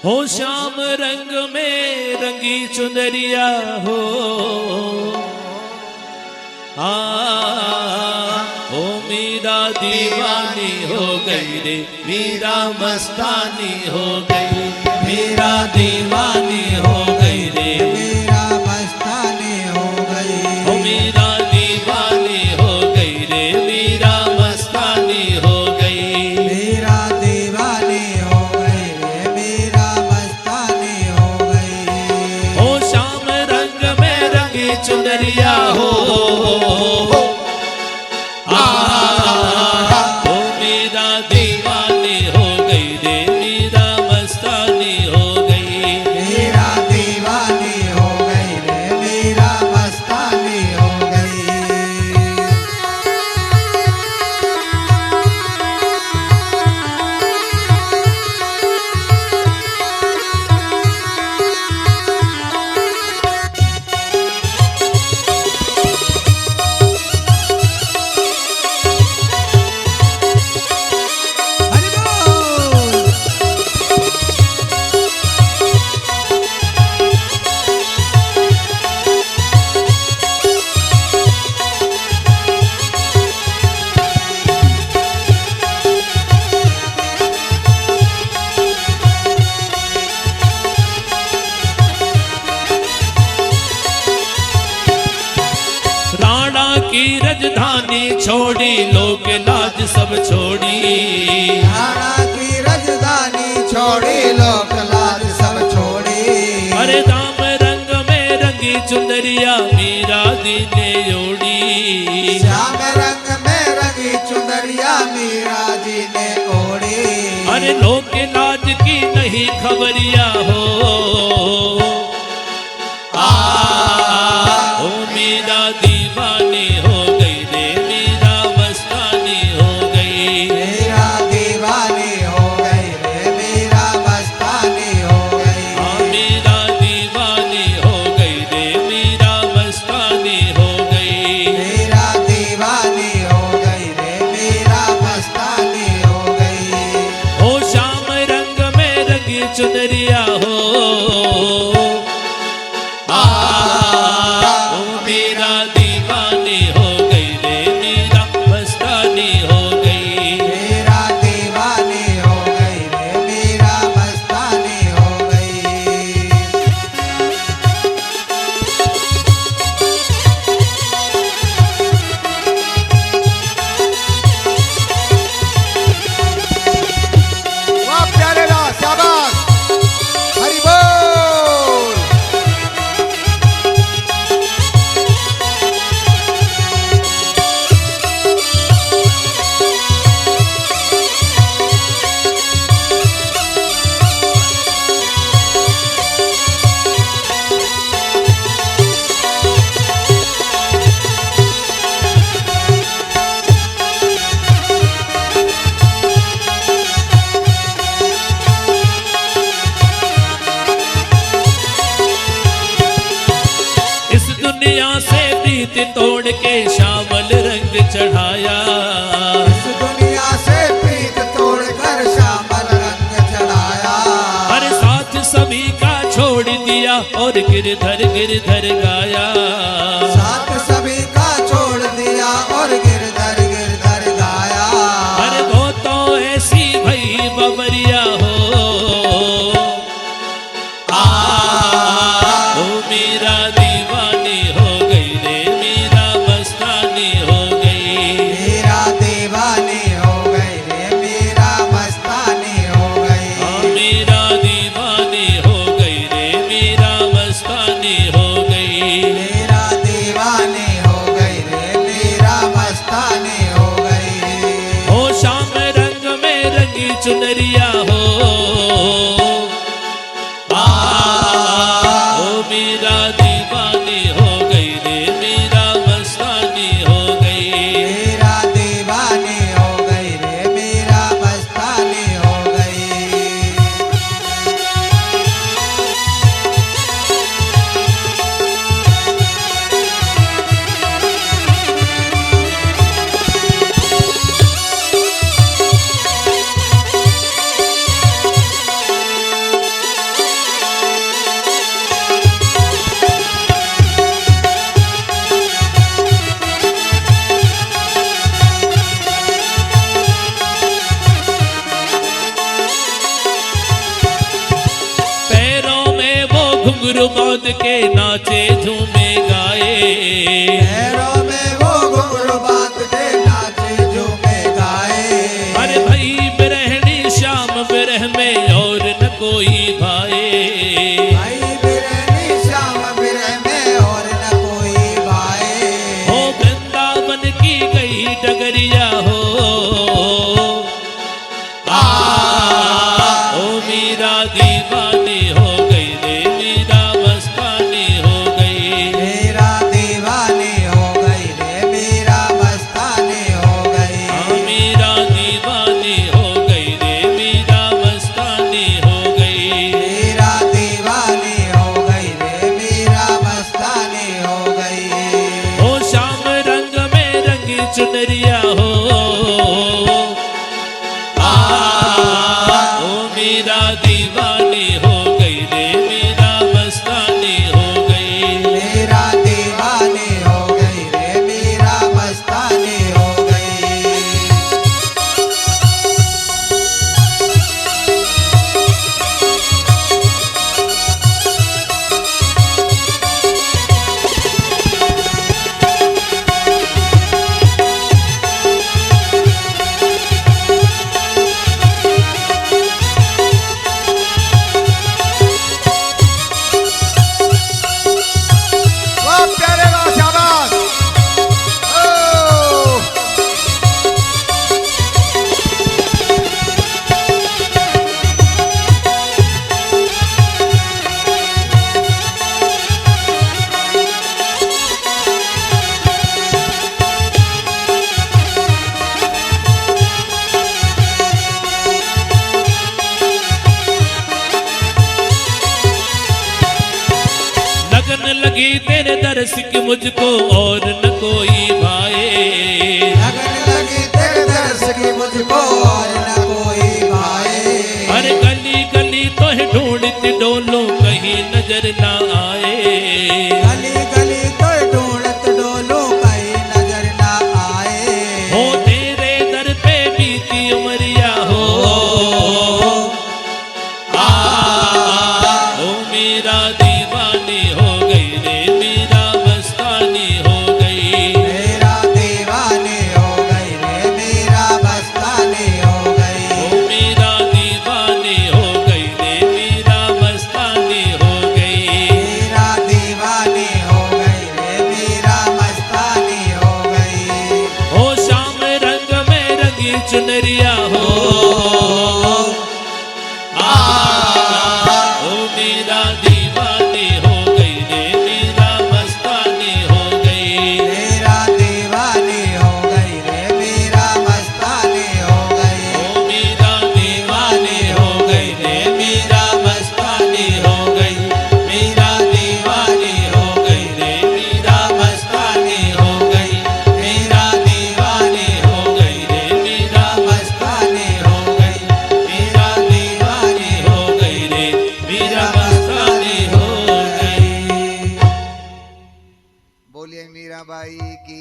हो श्याम रंग में रंगी चुनरिया हो ओ मीरा दीवानी हो गई रे, मीरा मस्तानी हो गई, मीरा दीवानी हो गई रे, मीरा मस्तानी हो गई। ओ मीरा दीवानी हो गई रे, मीरा मस्तानी हो गई, मीरा दीवानी हो गई रे, मीरा मस्तानी हो गई। ओ श्याम रंग में रंगी चुनरिया हो ओ मीरा दीवानी हो गई रे, मीरा मस्तानी हो गई, मीरा दीवानी हो गई रे, मीरा मस्तानी हो गई। हरि बोल। राणा की राजधानी छोड़ी, लोक लाज सब छोड़ी, राणा की राजधानी छोड़ी, लोक लाज सब छोड़ी। अरे दाम रंग में रंगी चुनरिया मीरा दी ने ओढ़ी, श्याम रंग में रंगी चुनरिया मीरा जी ने ओढ़ी। अरे लोक लाज की नहीं खबरिया हो ओ मीरा दीवानी हो गई रे, मीरा मस्तानी हो गई, मीरा दीवानी हो गई रे, मीरा मस्तानी हो गई। मीरा दीवानी हो गई रे, मीरा मस्तानी हो गई, मीरा दीवानी हो गई रे, मीरा मस्तानी हो गई। हो श्याम रंग में रंगी चुनरिया हो ओ मीरा दीवानी हो गई रे, मीरा मस्तानी हो गई, मीरा दीवानी हो गई रे, मीरा मस्तानी हो गई। वाह प्यारे ला शाबाश। हरि बोल। इस दुनिया से प्रीत तोड़ के श्यामल रंग चढ़ाया, इस दुनिया से प्रीत तोड़कर श्यामल रंग चढ़ाया। हर साथ सभी का छोड़ दिया और गिरधर गाया, साथ सभी का छोड़ दिया और गिरधर गाया। अरे वो तो ऐसी भई बबरिया हो ओ मीरा दीवानी हो गई रे, मीरा मस्तानी हो गई, मीरा दीवानी हो गई रे, मीरा मस्तानी हो गई। मीरा दीवानी हो गई रे, मीरा मस्तानी हो गई, मीरा दीवानी हो गई रे, मीरा मस्तानी हो गई। हो श्याम रंग में रंगी चुनरिया हो ओ मीरा दीवानी हो गई रे, मीरा मस्तानी हो गई, मीरा दीवानी हो गई रे, मीरा मस्तानी हो गई। घुंघरू बांध के नाचे झूमे गाए। पैरों में वो घुंघरू बांध के नाचे झूमे गाए। अरे भाई बिरहनी श्याम बिरह में और न कोई भाए। भाई बिरहनी श्याम बिरह में और न कोई भाए। हो वृंदावन की गई डगरिया हो, ओ मीरा दीवानी हो गई रे, मीरा मस्तानी हो गई। मेरा दीवानी हो गई रे, मेरा मस्तानी हो गई। हाँ मीरा दीवानी हो गई रे, मीरा मस्तानी हो गई। मेरा दीवानी हो गई रे, मेरा मस्तानी हो गई। ओ श्याम रंग में रंगी चुनरिया हो, ओ मीरा दीवानी हो गई रे, मीरा मस्तानी हो गई। मेरा दीवानी हो गई रे, मेरा मस्तानी हो गई। वाह प्यारे वाह शाबाश। ओ लगन लगी तेरे दर्श की मुझको और न कोई भाए। लगन लगी तेरे दर्श की मुझको और न कोई भाए। अरे गली गली तो है ढूंढती डोलो कहीं नजर ना आए। गली गली तो ढूंढत डोलो कहीं नजर ना आए। हो तेरे दर पे बीती उमरिया हो, ओ मीरा दीवानी हो गई रे, मीरा मस्तानी हो गई। मेरा दीवानी हो गई रे, मेरा मस्तानी हो गई। ओ मीरा दीवानी हो गई रे, मीरा मस्तानी हो गई। मेरा दीवानी हो गई रे, मेरा मस्तानी हो गई। हो श्याम रंग में रंगी चुनरिया हो, ओ मीरा दीवानी हो गई रे, मीरा मस्तानी हो गई। मेरा दीवानी हो गई रे, मेरा मस्तानी हो गई। ओ मीरा दीवानी हो गई रे, मीरा मस्तानी हो गई। मीरा दीवानी हो गई रे, मीरा मस्तानी हो गई। मीरा दीवानी हो गई रे, मीरा मस्तानी हो गई। मीरा दीवानी हो गई रे, मीरा मस्तानी हो गई। बोलिए मीराबाई की।